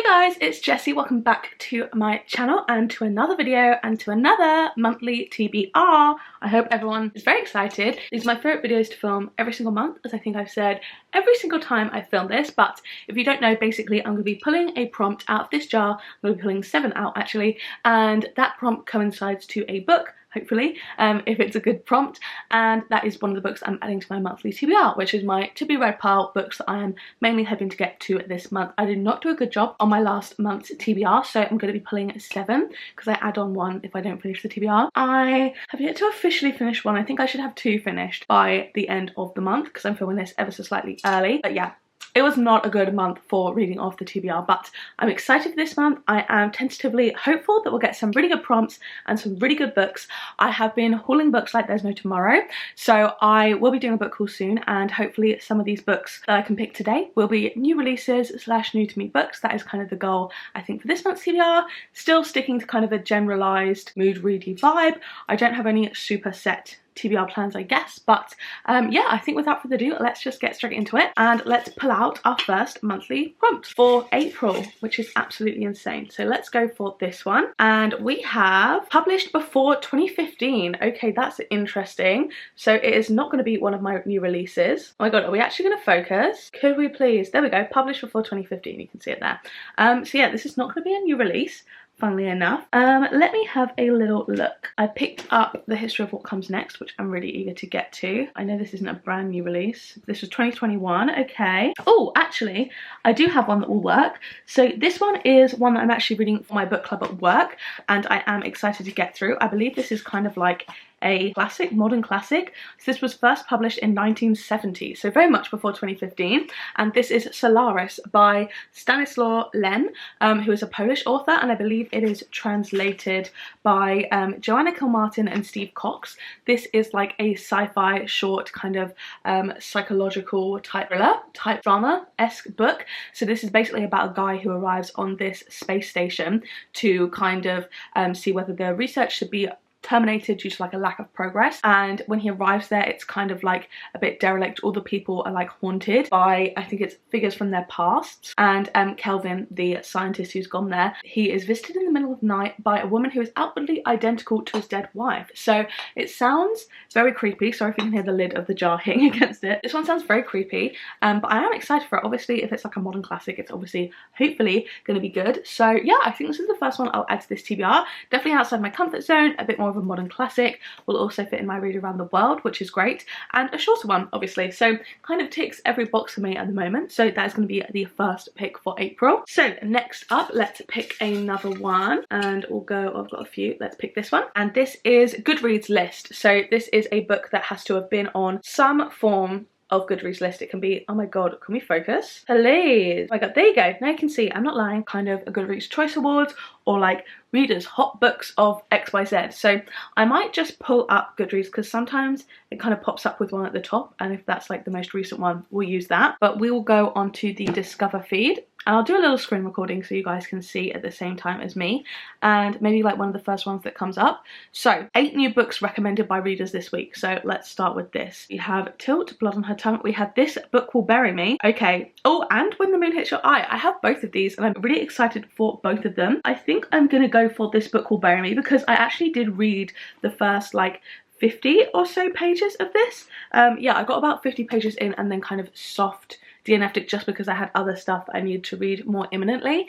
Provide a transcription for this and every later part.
guys, it's Jessie. Welcome back to my channel and to another video and to another monthly TBR. I hope everyone is very excited. These are my favourite videos to film every single month, as I think I've said every single time I film this. But if you don't know, basically I'm going to be pulling a prompt out of this jar. I'm going to be pulling 7 out actually, and that prompt coincides to a book, hopefully, if it's a good prompt, and that is one of the books I'm adding to my monthly TBR, which is my to be read pile books that I am mainly hoping to get to this month. I did not do a good job on my last month's TBR, so I'm going to be pulling 7 because I add on 1 if I don't finish the TBR. I have yet to officially finish one. I think I should have 2 finished by the end of the month because I'm filming this ever so slightly early, but yeah. It was not a good month for reading off the TBR, but I'm excited for this month. I am tentatively hopeful that we'll get some really good prompts and some really good books. I have been hauling books like there's no tomorrow, so I will be doing a book haul soon, and hopefully some of these books that I can pick today will be new releases / new to me books. That is kind of the goal, I think, for this month's TBR. Still sticking to kind of a generalised mood ready vibe. I don't have any super set TBR plans, I guess, but yeah, I think without further ado, let's just get straight into it and let's pull out our first monthly prompt for April, which is absolutely insane. So let's go for this one, and we have published before 2015. Okay, that's interesting. So it is not going to be one of my new releases. Oh my god, are we actually going to focus? Could we please? There we go, published before 2015. You can see it there. So yeah, this is not going to be a new release, funnily enough. Let me have a little look. I picked up The History of What Comes Next, which I'm really eager to get to. I know this isn't a brand new release. This was 2021, okay. Oh, actually, I do have one that will work. So this one is one that I'm actually reading for my book club at work, and I am excited to get through. I believe this is kind of like a classic, modern classic. So this was first published in 1970, so very much before 2015, and this is Solaris by Stanislaw Lem, who is a Polish author, and I believe it is translated by Joanna Kilmartin and Steve Cox. This is like a sci-fi short kind of psychological type thriller, type drama-esque book. So this is basically about a guy who arrives on this space station to kind of see whether the research should be terminated due to like a lack of progress, and when he arrives there it's kind of like a bit derelict. All the people are like haunted by, I think it's figures from their pasts, and Kelvin, the scientist who's gone there, he is visited in the middle of the night by a woman who is outwardly identical to his dead wife. So it sounds very creepy. Sorry if you can hear the lid of the jar hitting against it. This one sounds very creepy, but I am excited for it. Obviously, if it's like a modern classic, it's obviously hopefully going to be good. So yeah, I think this is the first one I'll add to this TBR. Definitely outside my comfort zone, a bit more of a modern classic. Will also fit in my read around the world, which is great, and a shorter one obviously, so kind of ticks every box for me at the moment. So that is going to be the first pick for April. So next up, let's pick another one, and we'll go, I've got a few, let's pick this one, and this is Goodreads list. So this is a book that has to have been on some form of Goodreads list. It can be, oh my god, can we focus please? Oh my god, there you go, now you can see I'm not lying, kind of a Goodreads Choice Awards or like readers hot books of XYZ. So I might just pull up Goodreads because sometimes it kind of pops up with one at the top, and if that's like the most recent one, we'll use that. But we will go onto the Discover feed, and I'll do a little screen recording so you guys can see at the same time as me, and maybe like one of the first ones that comes up. So 8 new books recommended by readers this week. So let's start with this. We have Tilt, Blood on Her Tongue. We have This Book Will Bury Me. Okay. Oh, and When the Moon Hits Your Eye. I have both of these and I'm really excited for both of them. I think I'm gonna go for This Book Will Bury Me because I actually did read the first like 50 or so pages of this. Yeah, I got about 50 pages in and then kind of soft DNF'd it just because I had other stuff I needed to read more imminently.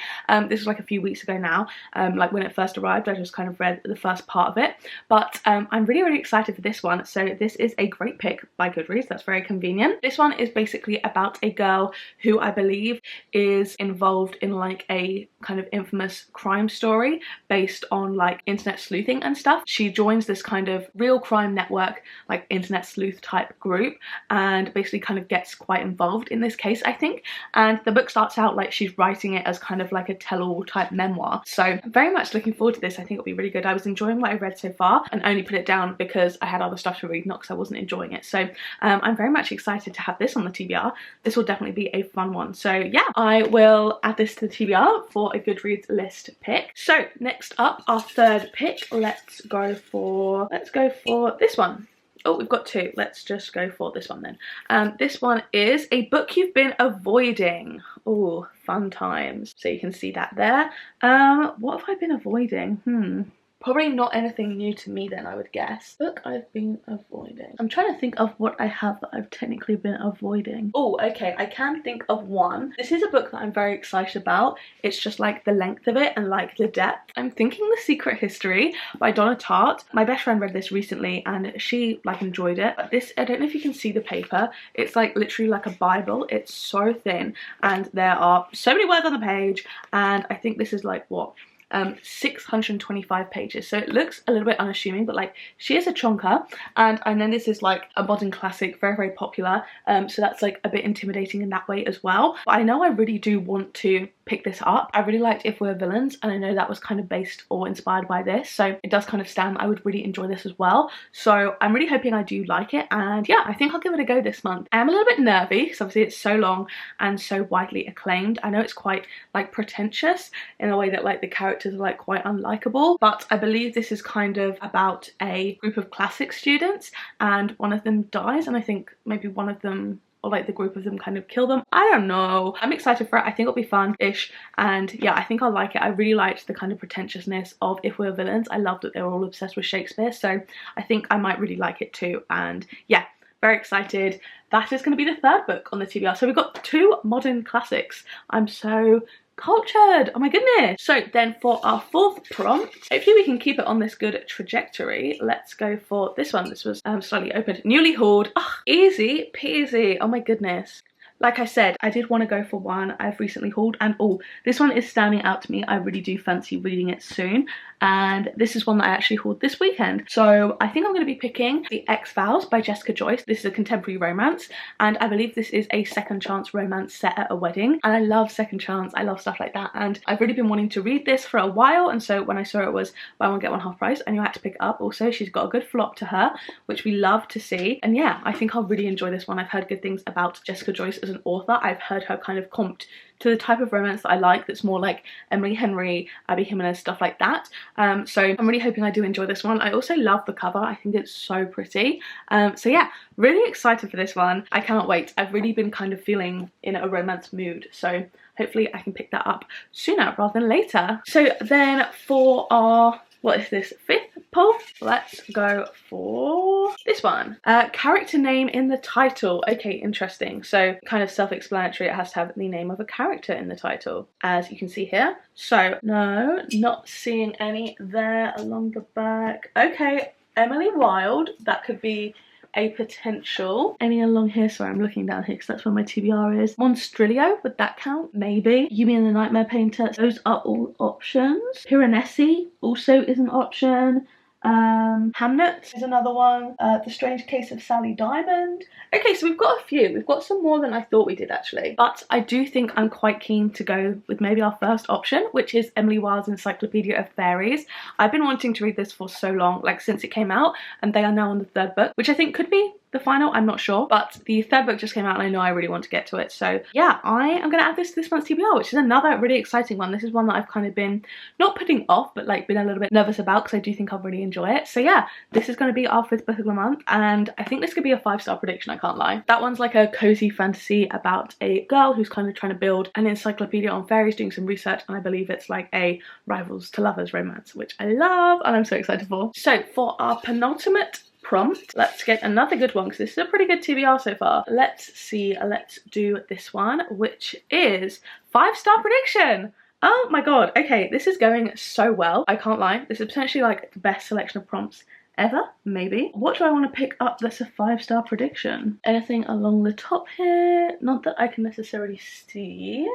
This was like a few weeks ago now. Like when it first arrived, I just kind of read the first part of it. But I'm really excited for this one. So this is a great pick by Goodreads. That's very convenient. This one is basically about a girl who I believe is involved in like a kind of infamous crime story based on like internet sleuthing and stuff. She joins this kind of real crime network, like internet sleuth type group, and basically kind of gets quite involved in this case, I think. And the book starts out like she's writing it as kind of like a tell-all type memoir. So I'm very much looking forward to this. I think it'll be really good. I was enjoying what I read so far and only put it down because I had other stuff to read, not because I wasn't enjoying it. So I'm very much excited to have this on the TBR. This will definitely be a fun one. So yeah, I will add this to the TBR for a Goodreads list pick. So next up, our third pick, let's go for this one. Oh, we've got 2. Let's just go for this one then. This one is A Book You've Been Avoiding. Oh, fun times. So you can see that there. What have I been avoiding? Probably not anything new to me then, I would guess. Book I've been avoiding. I'm trying to think of what I have that I've technically been avoiding. Oh, okay, I can think of one. This is a book that I'm very excited about. It's just like the length of it and like the depth. I'm thinking The Secret History by Donna Tartt. My best friend read this recently and she like enjoyed it. But this, I don't know if you can see the paper. It's like literally like a Bible. It's so thin and there are so many words on the page, and I think this is like what? 625 pages, so it looks a little bit unassuming, but like she is a chonker, and then this is like a modern classic, very, very popular, so that's like a bit intimidating in that way as well. But I know I really do want to pick this up. I really liked If We're Villains, and I know that was kind of based or inspired by this, so it does kind of stand. I would really enjoy this as well, so I'm really hoping I do like it, and yeah, I think I'll give it a go this month. I am a little bit nervy because obviously it's so long and so widely acclaimed. I know it's quite like pretentious in a way that like the characters are like quite unlikable, but I believe this is kind of about a group of classic students and one of them dies, and I think maybe one of them, or like the group of them, kind of kill them. I don't know. I'm excited for it. I think it'll be fun-ish, and yeah, I think I'll like it. I really liked the kind of pretentiousness of If We're Villains. I love that they were all obsessed with Shakespeare, so I think I might really like it too, and yeah, very excited. That is going to be the third book on the TBR. So we've got 2 modern classics. I'm so cultured, oh my goodness. So then for our 4th prompt, hopefully we can keep it on this good trajectory. Let's go for this one. This was slightly opened. Newly hauled. Oh, easy peasy, oh my goodness. Like I said, I did want to go for one I've recently hauled, and oh, this one is standing out to me. I really do fancy reading it soon, and this is one that I actually hauled this weekend. So I think I'm going to be picking The X-Files by Jessica Joyce. This is a contemporary romance, and I believe this is a second chance romance set at a wedding, and I love second chance. I love stuff like that, and I've really been wanting to read this for a while, and so when I saw it was buy one get one half price, I knew I had to pick it up. Also, she's got a good flop to her, which we love to see, and yeah, I think I'll really enjoy this one. I've heard good things about Jessica Joyce as an author. I've heard her kind of comped to the type of romance that I like, that's more like Emily Henry, Abby Jimenez, stuff like that. So I'm really hoping I do enjoy this one. I also love the cover. I think it's so pretty. So yeah, really excited for this one. I cannot wait. I've really been kind of feeling in a romance mood, so hopefully I can pick that up sooner rather than later. So then for our, what is this, 5th poll? Let's go for this one. Character name in the title. Okay, interesting. So kind of self-explanatory. It has to have the name of a character in the title, as you can see here. So no, not seeing any there along the back. Okay, Emily Wilde. That could be a potential. Any along here? Sorry, I'm looking down here because that's where my TBR is. Monstrilio, would that count? Maybe. Yumi and the Nightmare Painter. Those are all options. Piranesi also is an option. Hamnet is another one. The Strange Case of Sally Diamond. Okay, so we've got a few. We've got some more than I thought we did actually. But I do think I'm quite keen to go with maybe our first option, which is Emily Wilde's Encyclopedia of Fairies. I've been wanting to read this for so long, like since it came out, and they are now on the 3rd book, which I think could be the final, I'm not sure, but the 3rd book just came out and I know I really want to get to it. So yeah, I am going to add this to this month's TBR, which is another really exciting one. This is one that I've kind of been not putting off, but like been a little bit nervous about because I do think I'll really enjoy it. So yeah, this is going to be our 5th book of the month, and I think this could be a 5-star prediction, I can't lie. That one's like a cozy fantasy about a girl who's kind of trying to build an encyclopedia on fairies, doing some research, and I believe it's like a rivals to lovers romance, which I love and I'm so excited for. So for our penultimate prompt, let's get another good one because this is a pretty good TBR so far. Let's see, let's do this one, which is 5-star prediction. Oh my god, okay, this is going so well, I can't lie. This is potentially like the best selection of prompts ever, maybe. What do I want to pick up that's a 5-star prediction? Anything along the top here? Not that I can necessarily see.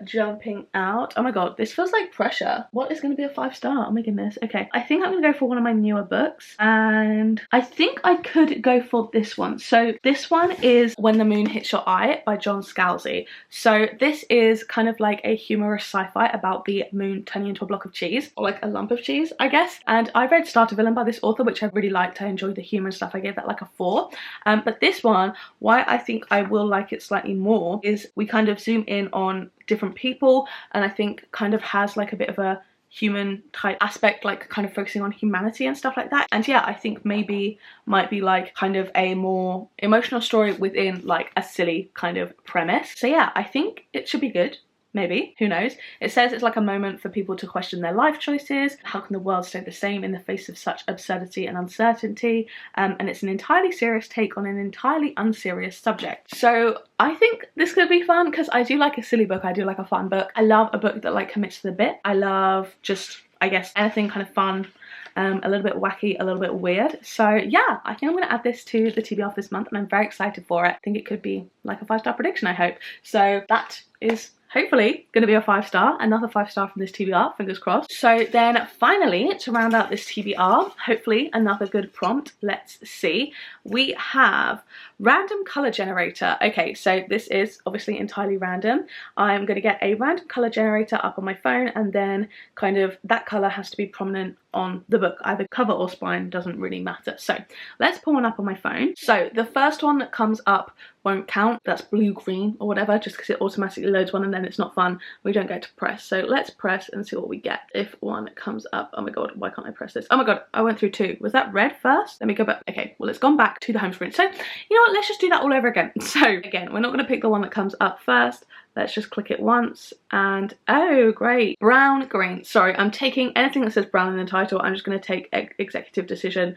Jumping out. Oh my god, this feels like pressure. What is going to be a 5-star? Oh my goodness. Okay, I think I'm going to go for one of my newer books, and I think I could go for this one. So this one is When the Moon Hits Your Eye by John Scalzi. So this is kind of like a humorous sci-fi about the moon turning into a block of cheese, or like a lump of cheese, I guess. And I read Starter Villain by this author, which I really liked. I enjoyed the humour and stuff. I gave that like a 4. But this one, why I think I will like it slightly more is we kind of zoom in on different people, and I think kind of has like a bit of a human type aspect, like kind of focusing on humanity and stuff like that. And yeah, I think maybe might be like kind of a more emotional story within like a silly kind of premise. So yeah, I think it should be good. Maybe, who knows. It says it's like a moment for people to question their life choices. How can the world stay the same in the face of such absurdity and uncertainty? And it's an entirely serious take on an entirely unserious subject. So I think this could be fun because I do like a silly book. I do like a fun book. I love a book that like commits to the bit. I love just, I guess, anything kind of fun, a little bit wacky, a little bit weird. So yeah, I think I'm going to add this to the TBR for this month and I'm very excited for it. I think it could be like a 5-star prediction, I hope. So that is hopefully going to be a 5-star, another 5-star from this TBR, fingers crossed. So then finally, to round out this TBR, hopefully another good prompt, let's see. We have random color generator. Okay, so this is obviously entirely random. I'm going to get a random color generator up on my phone and then kind of that color has to be prominent on the book, either cover or spine, doesn't really matter. So let's pull one up on my phone. So the first one that comes up won't count, that's blue, green or whatever, just because it automatically loads one and then it's not fun, we don't get to press. So let's press and see what we get. If one comes up, oh my god, why can't I press this? Oh my god, I went through 2. Was that red first? Let me go back. Okay, well it's gone back to the home screen. So you know what, let's just do that all over again. So again, we're not going to pick the one that comes up first. Let's just click it once and oh great, brown, green. Sorry, I'm taking anything that says brown in the title. I'm just going to take executive decision.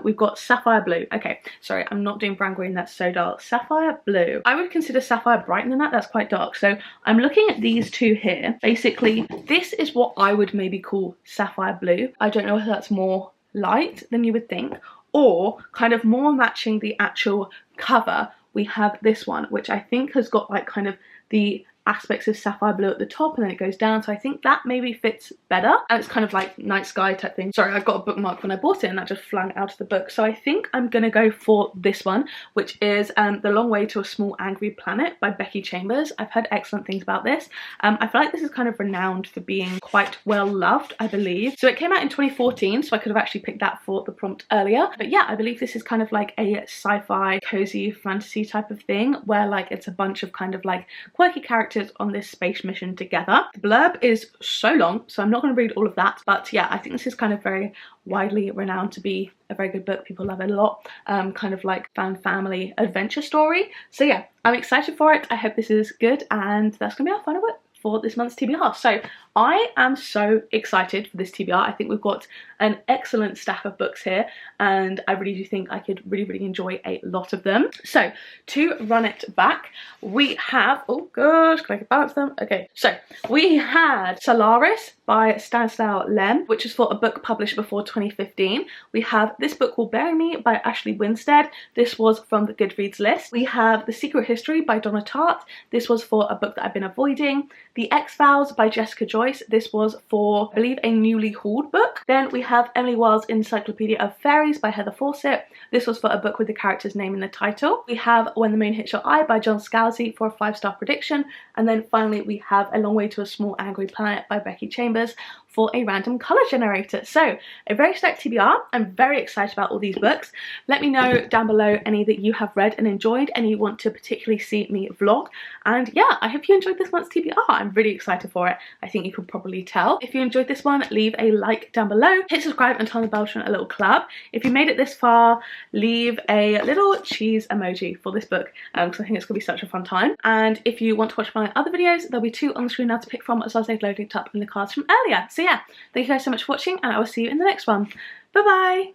We've got sapphire blue. Okay, sorry, I'm not doing brown, green, that's so dark. Sapphire blue. I would consider sapphire brighter than that, that's quite dark. So I'm looking at these two here. Basically, this is what I would maybe call sapphire blue. I don't know if that's more light than you would think or kind of more matching the actual cover. We have this one, which I think has got like kind of the aspects of sapphire blue at the top and then it goes down, so I think that maybe fits better and it's kind of like night sky type thing. Sorry, I got a bookmark when I bought it and that just flung out of the book, so I think I'm gonna go for this one, which is The Long Way to a Small Angry Planet by Becky Chambers. I've heard excellent things about this. I feel like this is kind of renowned for being quite well loved, I believe. So it came out in 2014, so I could have actually picked that for the prompt earlier, but yeah, I believe this is kind of like a sci-fi cozy fantasy type of thing where like it's a bunch of kind of like quirky characters on this space mission together. The blurb is so long, so I'm not going to read all of that, but yeah, I think this is kind of very widely renowned to be a very good book. People love it a lot. Kind of like family adventure story. So yeah, I'm excited for it. I hope this is good, and that's gonna be our final book for this month's TBR. So I am so excited for this TBR. I think we've got an excellent stack of books here and I really do think I could really enjoy a lot of them. So to run it back, we have, oh gosh, can I balance them? Okay, so we had Solaris by Stanislaw Lem, which is for a book published before 2015. We have This Book Will Bury Me by Ashley Winstead. This was from the Goodreads list. We have The Secret History by Donna Tartt. This was for a book that I've been avoiding. The X-Files by Jessica Joyce. This was for, I believe, a newly hauled book. Then we have Emily Wilde's Encyclopedia of Fairies by Heather Fawcett. This was for a book with the character's name in the title. We have When the Moon Hits Your Eye by John Scalzi for a 5-star prediction. And then finally we have A Long Way to a Small Angry Planet by Becky Chambers for a random colour generator. So a very stacked TBR. I'm very excited about all these books. Let me know down below any that you have read and enjoyed, any you want to particularly see me vlog. And yeah, I hope you enjoyed this month's TBR. I'm really excited for it. I think you can probably tell. If you enjoyed this one, leave a like down below, hit subscribe and turn the bell to join a little club. If you made it this far, leave a little cheese emoji for this book because I think it's gonna be such a fun time. And if you want to watch my other videos, there'll be 2 on the screen now to pick from, as well as they've loaded up in the cards from earlier. So yeah, thank you guys so much for watching and I will see you in the next one. Bye bye!